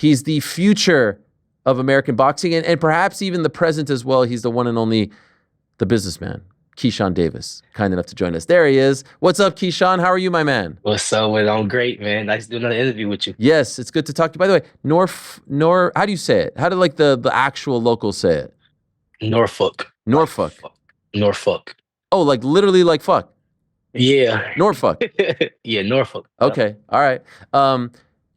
He's the future of American boxing and perhaps even the present as well. He's the one and only, the businessman, Keyshawn Davis, kind enough to join us. There he is. What's up, Keyshawn? How are you, my man? What's up? Well, I'm great, man. Nice to do another interview with you. Yes, it's good to talk to you. By the way, how do you say it? How do like the actual locals say it? Norfolk. Like Norfolk. fuck. Norfolk. Oh, like literally like fuck. Yeah. Norfolk. Yeah, Norfolk. Yep. Okay. All right.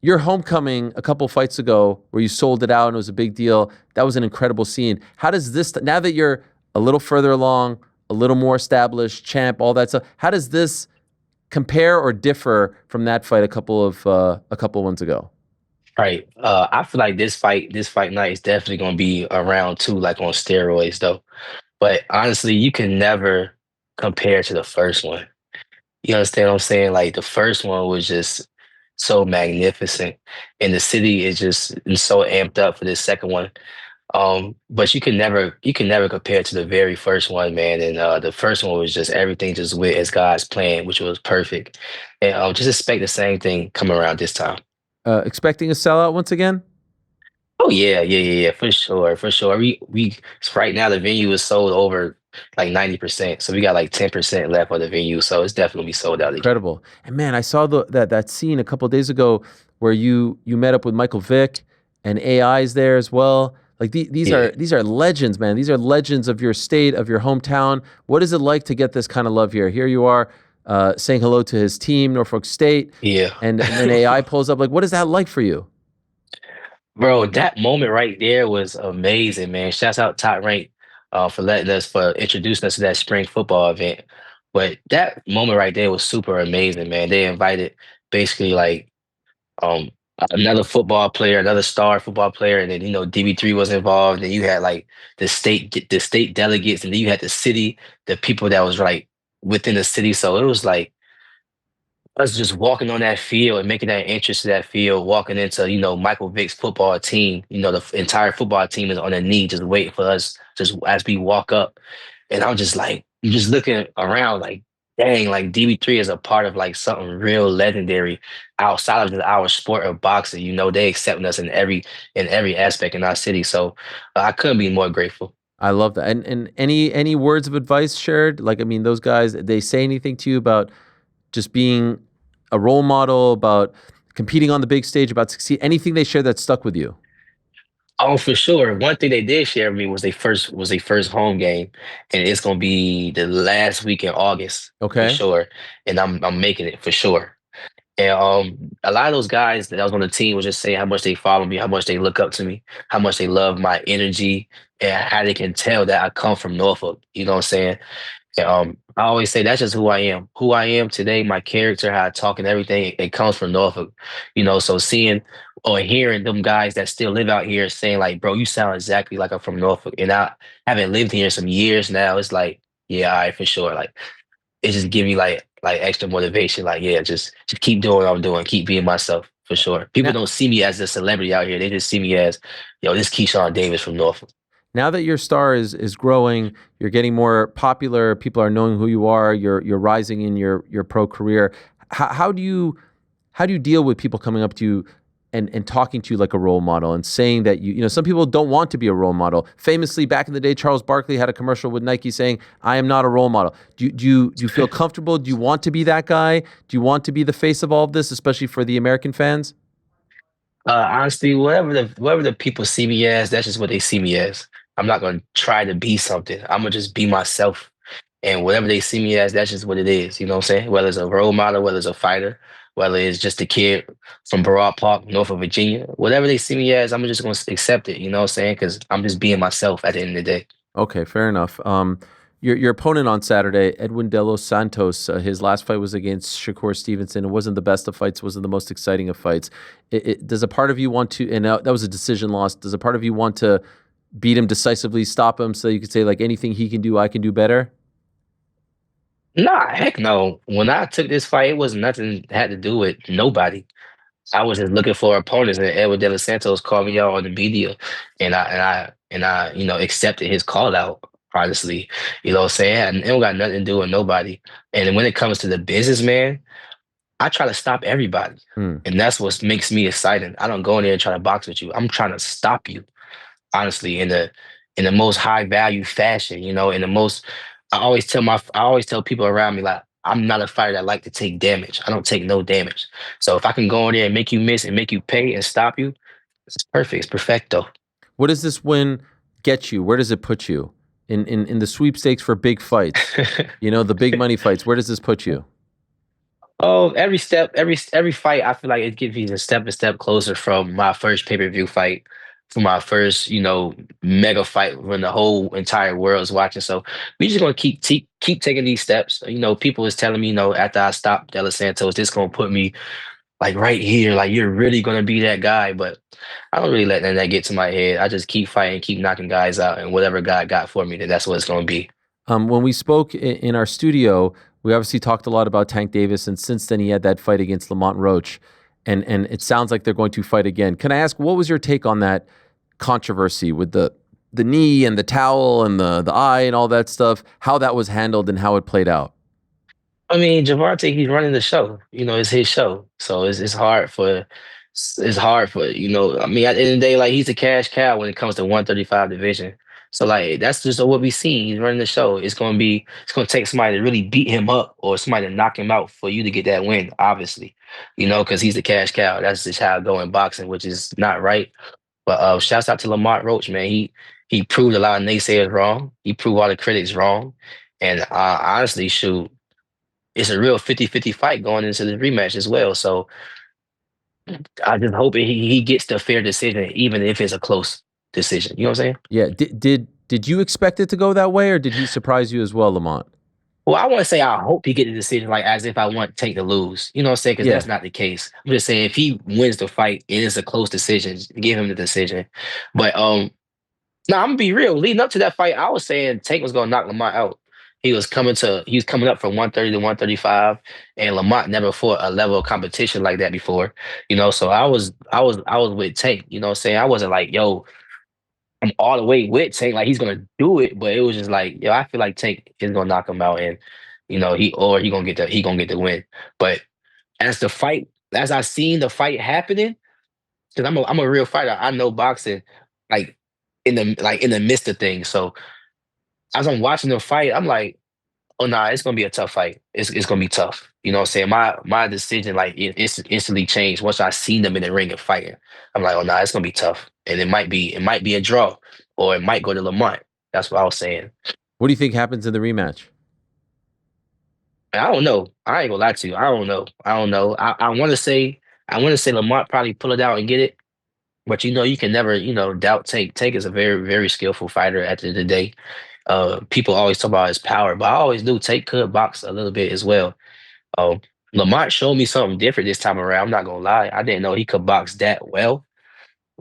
Your homecoming a couple fights ago where you sold it out and it was a big deal. That was an incredible scene. How does this, now that you're a little further along, a little more established, champ, all that stuff, how does this compare or differ from that fight a couple ones ago? Right. I feel like this fight night is definitely gonna be around two, like on steroids though. But honestly, you can never compare to the first one. You understand what I'm saying? Like the first one was just so magnificent, and the city is just so amped up for this second one. But you can never compare it to the very first one, man. And the first one was just everything just went as God's plan, which was perfect. And just expect the same thing come around this time. Expecting a sellout once again? Oh yeah, yeah, yeah, yeah, for sure, for sure. We right now the venue is sold over like 90%. So we got like 10% left on the venue. So it's definitely sold out again. Incredible. And man, I saw that scene a couple of days ago where you met up with Michael Vick and AI's there as well. Like these are Yeah. these are legends, man. These are legends of your state, of your hometown. What is it like to get this kind of love here? Here you are saying hello to his team, Norfolk State, Yeah. and then AI pulls up. Like, what is that like for you? Bro, that moment right there was amazing, man. Shouts out Top Rank for introducing us to that spring football event. But that moment right there was super amazing, man. They invited basically like um another football player, another star football player, and then DB3 was involved, and you had like the state delegates, and then you had the city, the people that was like within the city. So it was like us just walking on that field and making that entrance to that field, walking into, Michael Vick's football team, the entire football team is on their knee, just waiting for us, just as we walk up. And I'm just like, just looking around like, dang, like DB3 is a part of like something real legendary outside of just our sport of boxing. They accepting us in every aspect in our city. So I couldn't be more grateful. I love that. And any words of advice shared? Like, I mean, those guys, they say anything to you about just being a role model, about competing on the big stage, about succeed? Anything they share that stuck with you? Oh, for sure. One thing they did share with me was their first home game, and it's gonna be the last week in August for Okay. sure. And I'm making it for sure. And a lot of those guys that was on the team was just saying how much they follow me, how much they look up to me, how much they love my energy, and how they can tell that I come from Norfolk. You know what I'm saying? I always say that's just who I am. Who I am today, my character, how I talk and everything, it comes from Norfolk. So seeing or hearing them guys that still live out here saying like, bro, you sound exactly like I'm from Norfolk. And I haven't lived here some years now. It's like, yeah, all right, for sure. Like it just give me like extra motivation. Like, yeah, just keep doing what I'm doing, keep being myself for sure. People Now, don't see me as a celebrity out here. They just see me as, this Keyshawn Davis from Norfolk. now that your star is growing, you're getting more popular. People are knowing who you are. You're rising in your pro career. How do you deal with people coming up to you and talking to you like a role model and saying that some people don't want to be a role model. Famously, back in the day, Charles Barkley had a commercial with Nike saying, "I am not a role model." Do you feel comfortable? Do you want to be that guy? Do you want to be the face of all of this, especially for the American fans? Honestly, whatever the people see me as, that's just what they see me as. I'm not gonna try to be something. I'm gonna just be myself. And whatever they see me as, that's just what it is. You know what I'm saying? Whether it's a role model, whether it's a fighter, whether it's just a kid from Broad Park, Norfolk, Virginia, whatever they see me as, I'm just gonna accept it. You know what I'm saying? Because I'm just being myself at the end of the day. Okay, fair enough. Your opponent on Saturday, Edwin De Los Santos, his last fight was against Shakur Stevenson. It wasn't the best of fights, wasn't the most exciting of fights. Does a part of you want to, and that was a decision loss, does a part of you want to beat him decisively, stop him so you could say, like, anything he can do, I can do better? Nah, heck no. When I took this fight, it was nothing had to do with nobody. I was just looking for opponents, and Edward De Los Santos called me out on the media, and I accepted his call out. Honestly, you know what I'm saying? And it don't got nothing to do with nobody. And when it comes to the businessman, I try to stop everybody. Hmm. And that's what makes me excited. I don't go in there and try to box with you. I'm trying to stop you, honestly, in the most high value fashion, in the most I always tell people around me like I'm not a fighter that like to take damage. I don't take no damage. So if I can go in there and make you miss and make you pay and stop you, it's perfect. It's perfecto. What does this win get you? Where does it put you in the sweepstakes for big fights? The big money fights. Where does this put you? Oh, every step, every fight, I feel like it gives me a step closer from my first pay-per-view fight, from my first, mega fight when the whole entire world is watching. So we just gonna keep taking these steps. People is telling me, after I stop De Los Santos, this gonna put me like right here, like you're really gonna be that guy. But I don't really let none of that get to my head. I just keep fighting, keep knocking guys out, and whatever God got for me, then that's what it's gonna be. When we spoke in our studio, we obviously talked a lot about Tank Davis, and since then he had that fight against Lamont Roach, and it sounds like they're going to fight again. Can I ask what was your take on that controversy with the knee and the towel and the eye and all that stuff? How that was handled and how it played out? I mean, Javante, he's running the show. It's his show, so it's hard for. I mean, at the end of the day, like he's a cash cow when it comes to 135 division. So like that's just what we see. He's running the show. It's gonna take somebody to really beat him up or somebody to knock him out for you to get that win. Obviously, because he's the cash cow. That's just how it go in boxing, which is not right. But shouts out to Lamont Roach, man. He proved a lot of naysayers wrong. He proved all the critics wrong. And honestly, shoot, it's a real 50-50 fight going into the rematch as well. So I just hope he gets the fair decision, even if it's a close decision. You know what I'm saying? Yeah. Did you expect it to go that way, or did he surprise you as well, Lamont? Well, I want to say I hope he get the decision, like as if I want Tank to lose. You know what I'm saying? Because Yeah. that's not the case. I'm just saying if he wins the fight, it is a close decision. Give him the decision. But now I'm gonna be real. Leading up to that fight, I was saying Tank was gonna knock Lamont out. He was coming up from 130 to 135, and Lamont never fought a level of competition like that before. So I was with Tank. You know what I'm saying? I wasn't like, yo, I'm all the way with Tank, like he's gonna do it, but it was just like, yo, I feel like Tank is gonna knock him out, and he gonna get the win. But as I seen the fight happening, because I'm a real fighter. I know boxing, like in the midst of things. So as I'm watching the fight, I'm like, oh nah, it's gonna be a tough fight. It's gonna be tough. You know what I'm saying? My decision like it's instantly changed once I seen them in the ring and fighting. I'm like, oh nah, it's gonna be tough. And it might be a draw or it might go to Lamont. That's what I was saying. What do you think happens in the rematch? And I don't know. I ain't gonna lie to you. I don't know. I don't know. I wanna say Lamont probably pull it out and get it. But you can never, doubt Tank. Tank is a very, very skillful fighter at the end of the day. People always talk about his power, but I always knew Tank could box a little bit as well. Um, Lamont showed me something different this time around. I'm not gonna lie. I didn't know he could box that well.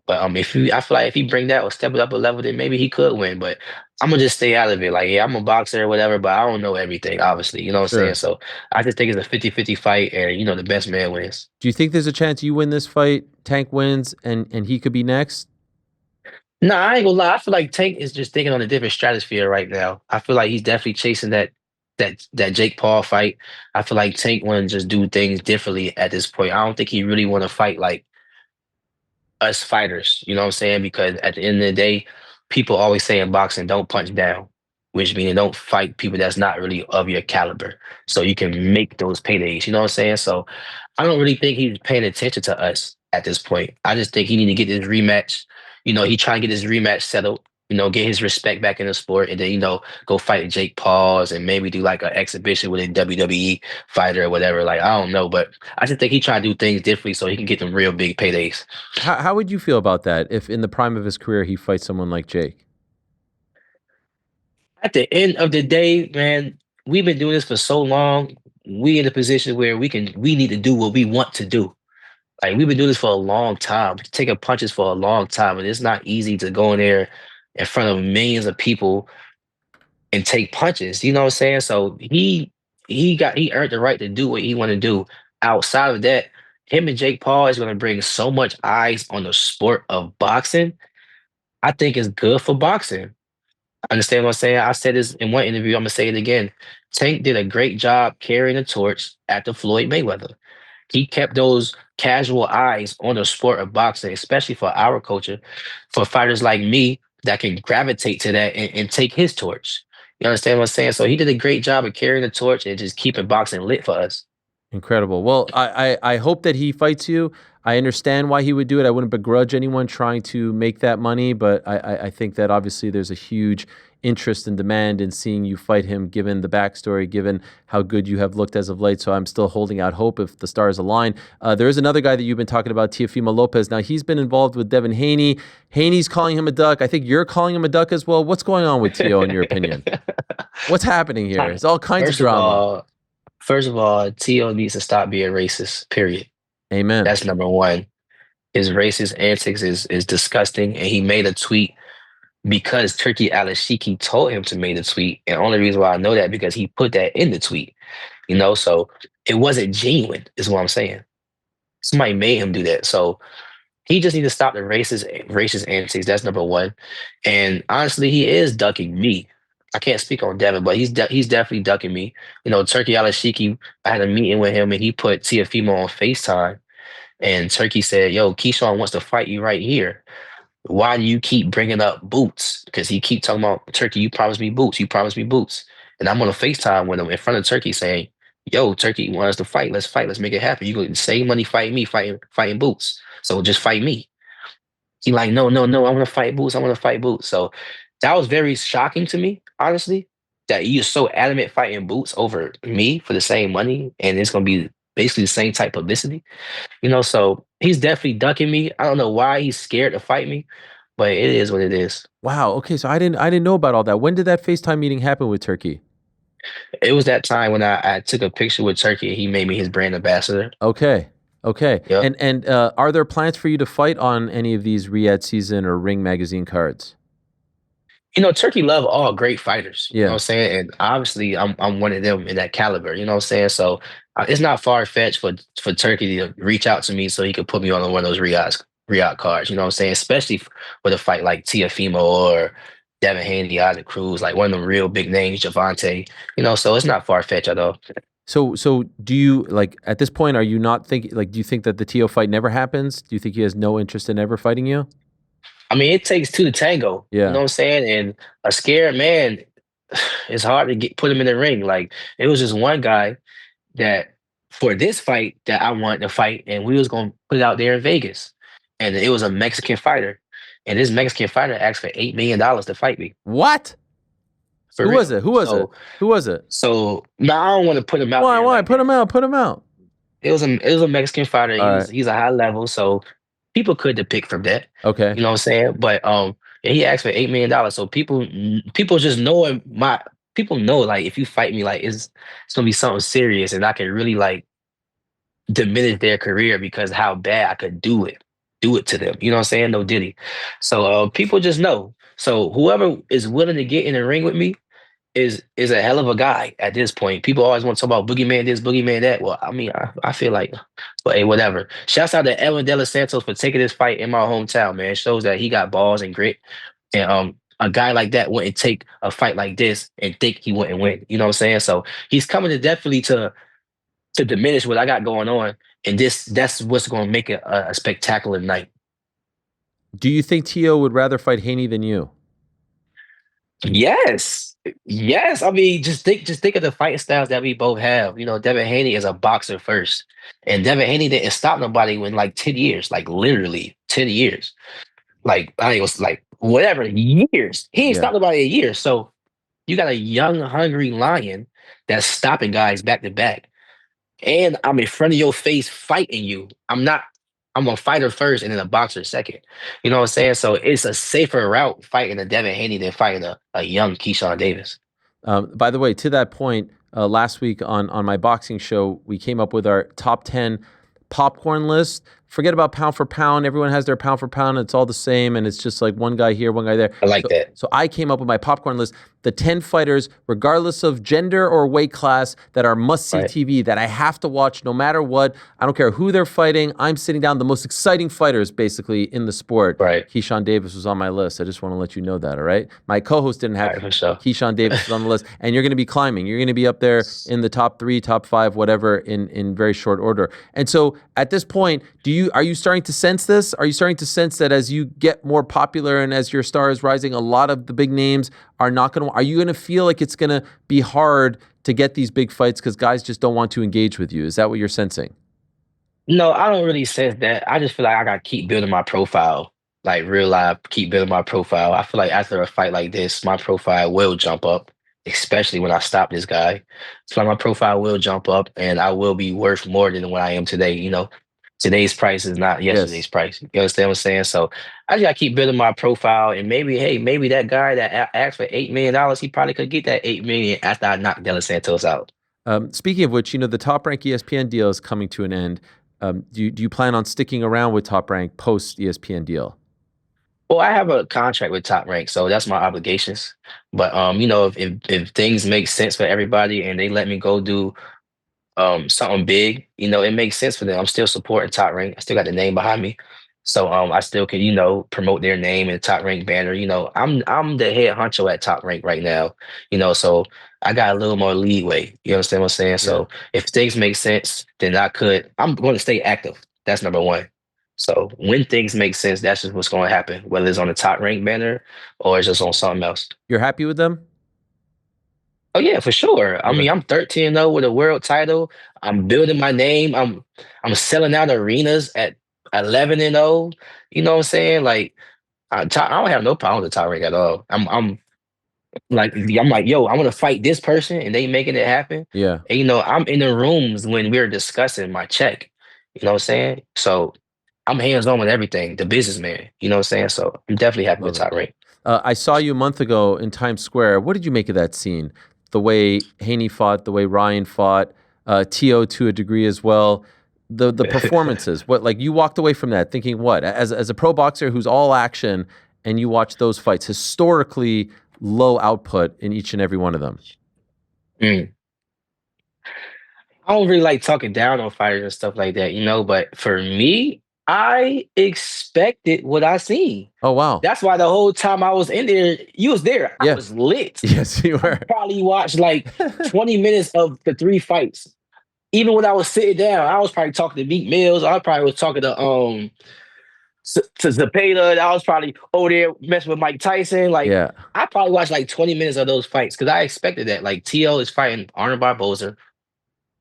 But I feel like if he bring that or step it up a level, then maybe he could win. But I'm gonna just stay out of it. Like, yeah, I'm a boxer or whatever, but I don't know everything, obviously. You know what I'm saying? Sure. So I just think it's a 50-50 fight, and the best man wins. Do you think there's a chance you win this fight, Tank wins, and he could be next? No, I ain't gonna lie. I feel like Tank is just thinking on a different stratosphere right now. I feel like he's definitely chasing that Jake Paul fight. I feel like Tank want to just do things differently at this point. I don't think he really want to fight like us fighters. You know what I'm saying? Because at the end of the day, people always say in boxing, don't punch down, which means don't fight people that's not really of your caliber. So you can make those paydays. You know what I'm saying? So I don't really think he's paying attention to us at this point. I just think he need to get this rematch. He trying to get his rematch settled. Get his respect back in the sport, and then go fight Jake Pauls and maybe do like an exhibition with a WWE fighter or whatever. Like I don't know, but I just think he trying to do things differently so he can get them real big paydays. How would you feel about that if in the prime of his career he fights someone like Jake? At the end of the day, man, we've been doing this for so long. We in a position where we need to do what we want to do. Like we've been doing this for a long time, taking punches for a long time, and it's not easy to go in there in front of millions of people and take punches. You know what I'm saying? So he earned the right to do what he want to do. Outside of that, him and Jake Paul is going to bring so much eyes on the sport of boxing. I think it's good for boxing. Understand what I'm saying? I said this in one interview. I'm gonna say it again. Tank did a great job carrying the torch after Floyd Mayweather. He kept those casual eyes on the sport of boxing, especially for our culture, for fighters like me that can gravitate to that and take his torch. You understand what I'm saying? So he did a great job of carrying the torch and just keeping boxing lit for us. Incredible. Well, I hope that he fights you. I understand why he would do it. I wouldn't begrudge anyone trying to make that money, but I think that obviously there's a huge interest and demand in seeing you fight him, given the backstory, given how good you have looked as of late. So I'm still holding out hope if the stars align. There is another guy that you've been talking about, Teofimo Lopez. Now, he's been involved with Devin Haney. Haney's calling him a duck. I think you're calling him a duck as well. What's going on with Teo, in your opinion? What's happening here? It's all kinds of First of drama. all, First of all, T.O. needs to stop being racist. Period. Amen. That's number one. His racist antics is disgusting, and he made a tweet because Turkey Al-Ashiki told him to make the tweet. And only reason why I know that because he put that in the tweet. So it wasn't genuine, is what I'm saying. Somebody made him do that. So he just needs to stop the racist antics. That's number one. And honestly, he is ducking me. I can't speak on Devin, but he's definitely ducking me. Turkey Al-Ashiki, I had a meeting with him and he put Teofimo on FaceTime. And Turkey said, "Yo, Keyshawn wants to fight you right here. Why do you keep bringing up Boots? Because he keep talking about Turkey. You promised me Boots. You promised me Boots." And I'm on a FaceTime with him in front of Turkey saying, "Yo, Turkey want us to fight. Let's fight. Let's make it happen. You go save money fighting me, fighting Boots. So just fight me." He like, "No, no, no. I want to fight Boots. I want to fight Boots." So that was very shocking to me, honestly, that you're so adamant fighting Boots over me for the same money, and it's gonna be basically the same type publicity. So he's definitely ducking me. I don't know why he's scared to fight me, but it is what it is. Wow. Okay. So I didn't know about all that. When did that FaceTime meeting happen with Turkey? It was that time when I took a picture with Turkey and he made me his brand ambassador. Okay. Okay. Yep. And are there plans for you to fight on any of these Riyadh season or Ring magazine cards? Turkey love all great fighters. You know what Yeah. I'm saying? And obviously I'm one of them in that caliber, you know what I'm saying? So it's not far fetched for Turkey to reach out to me so he could put me on one of those Riyadh cards, you know what I'm saying? Especially with a fight like Teofimo or Devin Haney, Isaac Cruz, like one of them real big names, Javante, so it's not far fetched at all. So do you like at this point? Are you not thinking like? Do you think that the Tio fight never happens? Do you think he has no interest in ever fighting you? I mean, it takes two to tango, you know Yeah. what I'm saying? And a scared man, it's hard to put him in the ring. Like it was just one guy that for this fight that I wanted to fight, and we was gonna put it out there in Vegas, and it was a Mexican fighter, and this Mexican fighter asked for $8 million to fight me What? for Who was real. it? Who was it? So, Who was it? so now I don't want to put him out Why? there Why? like Put that. him out. Put him out. It was a Mexican fighter. All right. He's a high level, so people could depict from that. Okay. You know what I'm saying? But yeah, he asked for $8 million. So people just know my people know like if you fight me, like it's gonna be something serious, and I can really like diminish their career because how bad I could do it to them. You know what I'm saying? No Diddy. So people just know. So whoever is willing to get in the ring with me is a hell of a guy at this point. People always want to talk about boogeyman this, boogeyman that. Well, I mean, I feel like, but hey, whatever. Shouts out to Edwin De Los Santos for taking this fight in my hometown, man. It shows that he got balls and grit. And a guy like that wouldn't take a fight like this and think he wouldn't win. You know what I'm saying? So he's coming to definitely to diminish what I got going on. And that's what's going to make it a spectacular night. Do you think Tio would rather fight Haney than you? Yes. Yes. I mean, just think of the fighting styles that we both have. Devin Haney is a boxer first. And Devin Haney didn't stop nobody in like 10 years, like literally 10 years. Like I think it was like whatever, years. He ain't Yeah. stopped nobody a year. So you got a young, hungry lion that's stopping guys back to back. And I'm in front of your face fighting you. I'm a fighter first and then a boxer second. You know what I'm saying? So it's a safer route fighting a Devin Haney than fighting a young Keyshawn Davis. By the way, to that point, last week on my boxing show, we came up with our top 10 popcorn list forget about pound for pound. Everyone has their pound for pound. It's all the same, and it's just like one guy here, one guy there. I like that. So I came up with my popcorn list, the 10 fighters, regardless of gender or weight class, that are must-see Right. TV, that I have to watch no matter what. I don't care who they're fighting. I'm sitting down. The most exciting fighters, basically, in the sport. Right. Keyshawn Davis was on my list. I just want to let you know that, all right? My co-host didn't All have right, for sure. Keyshawn Davis is on the list, and you're going to be climbing. You're going to be up there in the top 3, top 5, whatever, in very short order. And so at this point, are you starting to sense this? Are you starting to sense that as you get more popular and as your star is rising, a lot of the big names are not going to? Are you going to feel like it's going to be hard to get these big fights because guys just don't want to engage with you? Is that what you're sensing? No, I don't really sense that. I just feel like I gotta keep building my profile, like real life, keep building my profile. I feel like after a fight like this, my profile will jump up, especially when I stop this guy. So like my profile will jump up and I will be worth more than what I am today. Today's price is not Yes. yesterday's price. You understand what I'm saying? So I just gotta keep building my profile and maybe, hey, maybe that guy that asked for $8 million, he probably could get that 8 million after I knock De Los Santos out. Speaking of which, the Top Rank ESPN deal is coming to an end. Do you plan on sticking around with Top Rank post ESPN deal? Well, I have a contract with Top Rank, so that's my obligations. But if things make sense for everybody and they let me go do something big, it makes sense for them. I'm still supporting Top Rank. I still got the name behind me. So I still can, promote their name and Top Rank banner. I'm the head honcho at Top Rank right now, so I got a little more leeway. You understand what I'm saying? Yeah. So if things make sense, then I'm going to stay active. That's number one. So when things make sense, that's just what's going to happen, whether it's on the Top Rank banner or it's just on something else. You're happy with them? Oh yeah, for sure. I Okay. mean, I'm 13-0 with a world title. I'm building my name. I'm selling out arenas at 11-0. You know what I'm saying? Like I don't have no problem with the top rank at all. I'm like, yo, I want to fight this person, and they making it happen. Yeah. And I'm in the rooms when we're discussing my check. You know what I'm saying? So I'm hands on with everything, the businessman. You know what I'm saying? So I'm definitely happy with Love it. top rank. I saw you a month ago in Times Square. What did you make of that scene? The way Haney fought, the way Ryan fought, Tio to a degree as well. The performances. What, like, you walked away from that thinking what? As a pro boxer who's all action, and you watch those fights, historically low output in each and every one of them. Mm. I don't really like talking down on fighters and stuff like that, but for me, I expected what I seen. Oh wow. That's why the whole time I was in there, you was there. I Yeah. was lit. Yes, you I were. probably watched like 20 minutes of the 3 fights. Even when I was sitting down, I was probably talking to Meek Mills. I probably was talking to Zepeda. I was probably over there messing with Mike Tyson. Like Yeah. I probably watched like 20 minutes of those fights because I expected that. Like T.O. is fighting Arnold Barboza.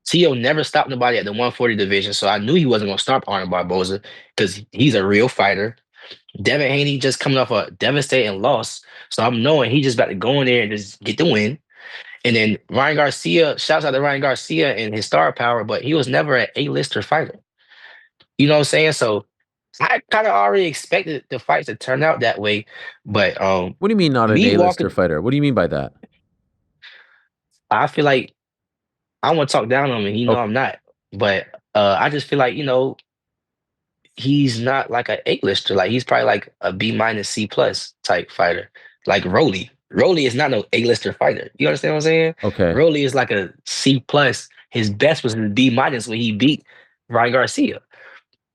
T.O. never stopped nobody at the 140 division, so I knew he wasn't going to stop Arnold Barboza because he's a real fighter. Devin Haney just coming off a devastating loss, so I'm knowing he just about to go in there and just get the win. And then Ryan Garcia, shouts out to Ryan Garcia and his star power, but he was never an A-lister fighter. You know what I'm saying? So I kind of already expected the fights to turn out that way, but What do you mean not an me A-lister walking, fighter? What do you mean by that? I feel like I want to talk down on him, and Okay. I'm not. But I just feel like he's not like an A-lister. Like he's probably like a B- C+ type fighter, like Rolly. Rolly is not no A-lister fighter. You understand what I'm saying? Okay. Rolly is like a C+. His best was in B- when he beat Ryan Garcia.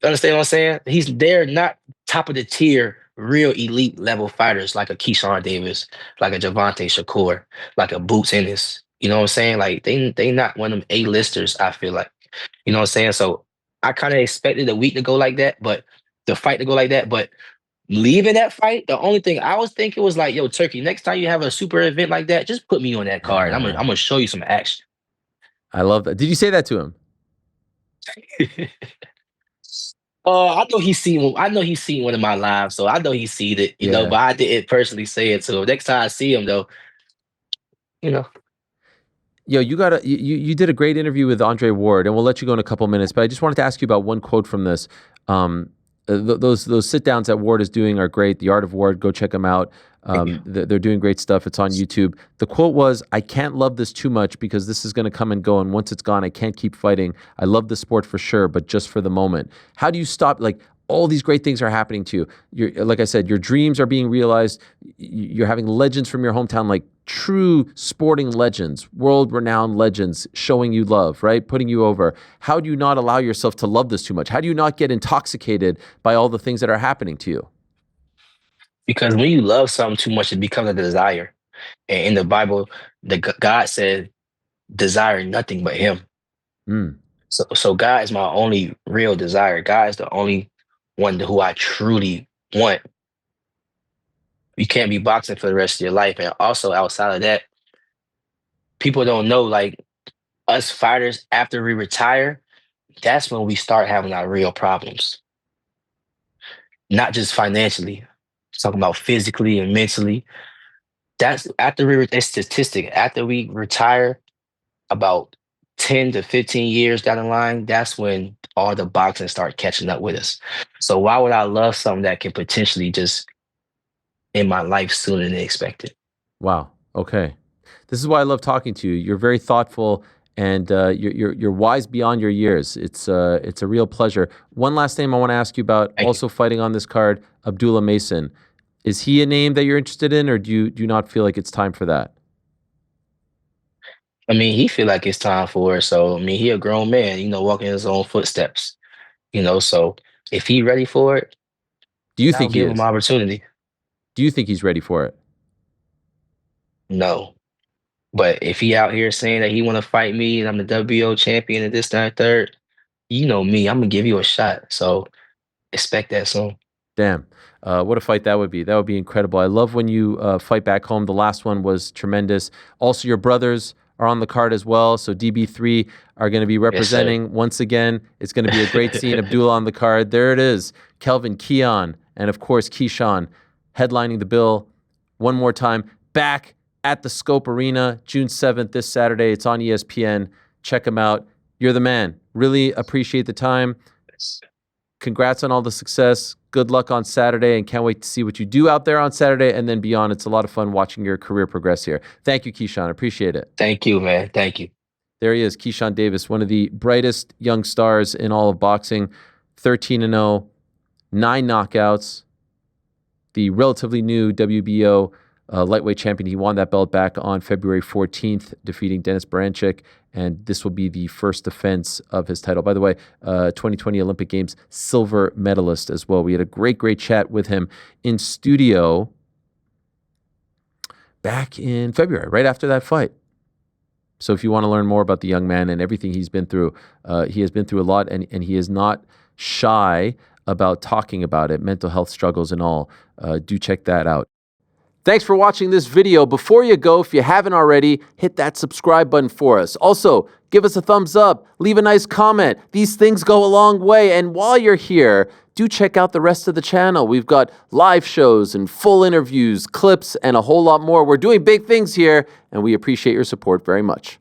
You understand what I'm saying? They're not top of the tier, real elite level fighters like a Keyshawn Davis, like a Javante Shakur, like a Boots Ennis. You know what I'm saying? Like they not one of them A-listers, I feel like. You know what I'm saying? So I kind of expected the week to go like that, but the fight to go like that. But leaving that fight, the only thing I was thinking was like, yo, Turkey, next time you have a super event like that, just put me on that card. I'm gonna show you some action. I love that. Did you say that to him? I know he's seen. I know he's seen one of my lives, so I know he's seen it. Yeah. But I didn't personally say it to him. Next time I see him, though, you know. Yo, you did a great interview with Andre Ward, and we'll let you go in a couple minutes. But I just wanted to ask you about one quote from this. Um, those sit downs that Ward is doing are great. The Art of Ward, go check them out. Thank you. They're doing great stuff. It's on YouTube. The quote was, "I can't love this too much because this is going to come and go, and once it's gone, I can't keep fighting. I love the sport for sure, but just for the moment." How do you stop? Like, all these great things are happening to you. Like I said, your dreams are being realized. You're having legends from your hometown, like true sporting legends, world-renowned legends, showing you love, right? Putting you over. How do you not allow yourself to love this too much? How do you not get intoxicated by all the things that are happening to you? Because when you love something too much, it becomes a desire. And in the Bible, God said, "Desire nothing but Him." Mm, So God is my only real desire. God is the only one who I truly want. You can't be boxing for the rest of your life. And also outside of that, people don't know, like, us fighters after we retire, that's when we start having our real problems. Not just financially. Talking about physically and mentally. That's after it's statistic. After we retire, about 10 to 15 years down the line, that's when all the boxing start catching up with us. So why would I love something that can potentially just in my life sooner than expected? wow. Okay. This is why I love talking to you. You're very thoughtful, and you're wise beyond your years. It's a real pleasure. One last name I want to ask you about, Thank you. also fighting on this card, Abdullah Mason. Is he a name that you're interested in, or do you not feel like it's time for that? I mean, he feel like it's time for it. So I mean, he a grown man, walking in his own footsteps. So if he ready for it, Do you I'll think he give him is? opportunity. Do you think he's ready for it? No. But if he out here saying that he want to fight me and I'm the WBO champion and this, that, and third, you know me, I'm gonna give you a shot. So expect that soon. Damn. What a fight that would be. That would be incredible. I love when you fight back home. The last one was tremendous. Also, your brothers are on the card as well. So DB3 are going to be Yes, sir. representing once again. It's going to be a great scene. Abdullah on the card. There it is. Kelvin, Keon, and of course, Keyshawn headlining the bill one more time. Back at the Scope Arena, June 7th, this Saturday. It's on ESPN. Check them out. You're the man. Really appreciate the time. Congrats on all the success. Good luck on Saturday, and can't wait to see what you do out there on Saturday and then beyond. It's a lot of fun watching your career progress here. Thank you, Keyshawn. Appreciate it. Thank you, man. Thank you. There he is, Keyshawn Davis, one of the brightest young stars in all of boxing. 13-0, 9 knockouts. The relatively new WBO lightweight champion. He won that belt back on February 14th, defeating Dennis Baranchik, and this will be the first defense of his title. By the way, 2020 Olympic Games silver medalist as well. We had a great chat with him in studio back in February, right after that fight. So if you want to learn more about the young man and everything he's been through, he has been through a lot, and he is not shy about talking about it, mental health struggles and all. Do check that out. Thanks for watching this video. Before you go, if you haven't already, hit that subscribe button for us. Also, give us a thumbs up, leave a nice comment. These things go a long way. And while you're here, do check out the rest of the channel. We've got live shows and full interviews, clips, and a whole lot more. We're doing big things here, and we appreciate your support very much.